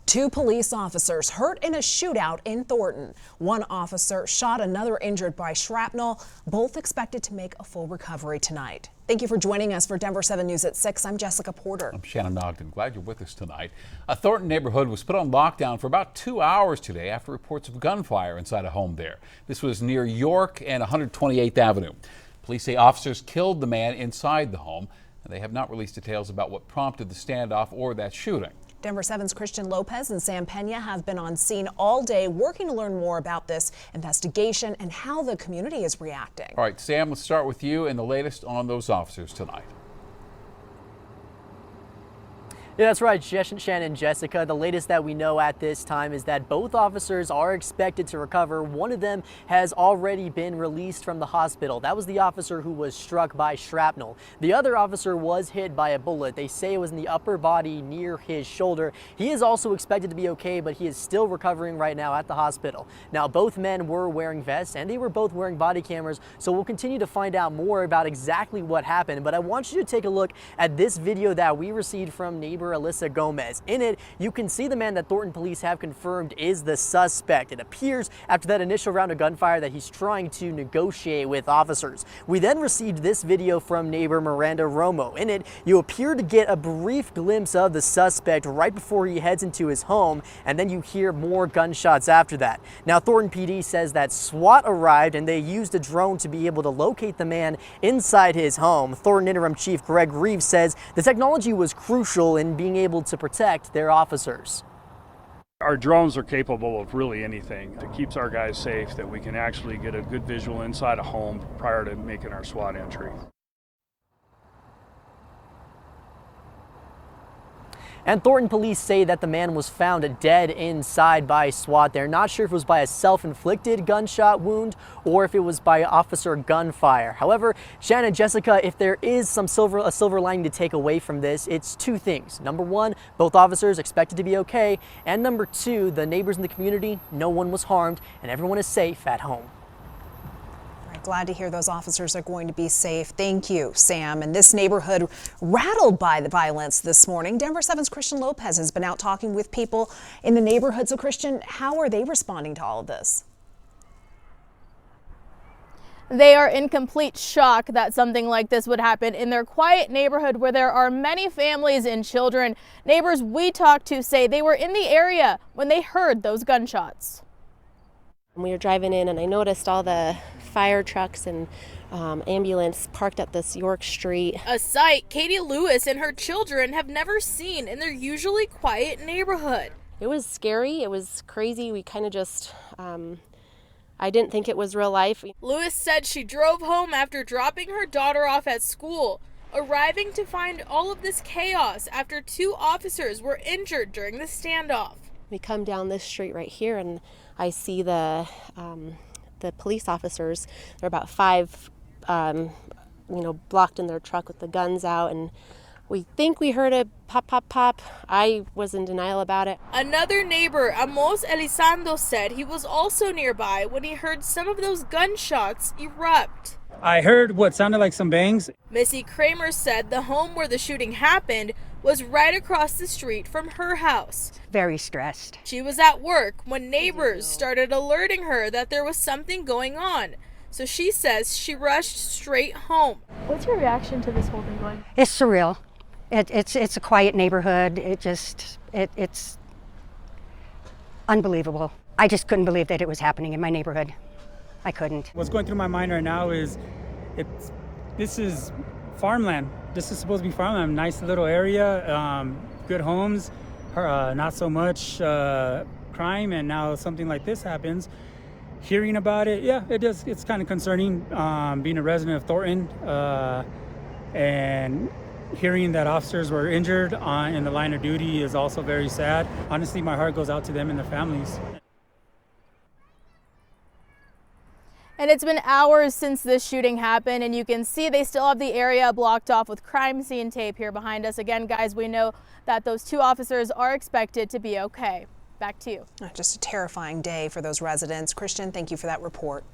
Two police officers hurt in a shootout in Thornton. One officer shot, another injured by shrapnel. Both expected to make a full recovery tonight. Thank you for joining us for Denver 7 News at 6. I'm Jessica Porter. I'm Shannon Ogden. Glad you're with us tonight. A Thornton neighborhood was put on lockdown for about 2 hours today after reports of gunfire inside a home there. This was near York and 128th Avenue. Police say officers killed the man inside the home, and they have not released details about what prompted the standoff or that shooting. Denver 7's Christian Lopez and Sam Pena have been on scene all day working to learn more about this investigation and how the community is reacting. All right, Sam, let's start with you and the latest on those officers tonight. Yeah, that's right, Shannon, Jessica. The latest that we know at this time is that both officers are expected to recover. One of them has already been released from the hospital. That was the officer who was struck by shrapnel. The other officer was hit by a bullet. They say it was in the upper body near his shoulder. He is also expected to be okay, but he is still recovering right now at the hospital. Now, both men were wearing vests and they were both wearing body cameras, so we'll continue to find out more about exactly what happened. But I want you to take a look at this video that we received from neighbor Alyssa Gomez. In it, you can see the man that Thornton police have confirmed is the suspect. It appears after that initial round of gunfire that he's trying to negotiate with officers. We then received this video from neighbor Miranda Romo. In it, you appear to get a brief glimpse of the suspect right before he heads into his home, and then you hear more gunshots after that. Now, Thornton PD says that SWAT arrived and they used a drone to be able to locate the man inside his home. Thornton Interim Chief Greg Reeves says the technology was crucial in being able to protect their officers. Our drones are capable of really anything. It keeps our guys safe, that we can actually get a good visual inside a home prior to making our SWAT entry. And Thornton police say that the man was found dead inside by SWAT. They're not sure if it was by a self-inflicted gunshot wound or if it was by officer gunfire. However, Shannon, Jessica, if there is a silver lining to take away from this, it's two things. Number one, both officers expected to be okay. And number two, the neighbors in the community, no one was harmed and everyone is safe at home. Glad to hear those officers are going to be safe. Thank you, Sam. And this neighborhood rattled by the violence this morning. Denver 7's Christian Lopez has been out talking with people in the neighborhood. So, Christian, how are they responding to all of this? They are in complete shock that something like this would happen in their quiet neighborhood where there are many families and children. Neighbors we talked to say they were in the area when they heard those gunshots. We were driving in and I noticed all the fire trucks and ambulance parked at this York Street. A sight Katie Lewis and her children have never seen in their usually quiet neighborhood. It was scary. It was crazy. We kind of just, I didn't think it was real life. Lewis said she drove home after dropping her daughter off at school, arriving to find all of this chaos after two officers were injured during the standoff. We come down this street right here and I see the police officers. They're about five, blocked in their truck with the guns out, and we think we heard a pop, pop, pop. I was in denial about it. Another neighbor, Amos Elizondo, said he was also nearby when he heard some of those gunshots erupt. I heard what sounded like some bangs. Missy Kramer said the home where the shooting happened was right across the street from her house. Very stressed. She was at work when neighbors started alerting her that there was something going on. So she says she rushed straight home. What's your reaction to this whole thing going? It's surreal. It's a quiet neighborhood. It's unbelievable. I just couldn't believe that it was happening in my neighborhood. I couldn't. What's going through my mind right now is this is farmland. This is supposed to be farmland. Nice little area, good homes, not so much crime, and now something like this happens. Hearing about it, yeah, it's kind of concerning. Being a resident of Thornton and hearing that officers were injured in the line of duty is also very sad. Honestly, my heart goes out to them and their families. And it's been hours since this shooting happened, and you can see they still have the area blocked off with crime scene tape here behind us. Again, guys, we know that those two officers are expected to be okay. Back to you. Just a terrifying day for those residents. Christian, thank you for that report.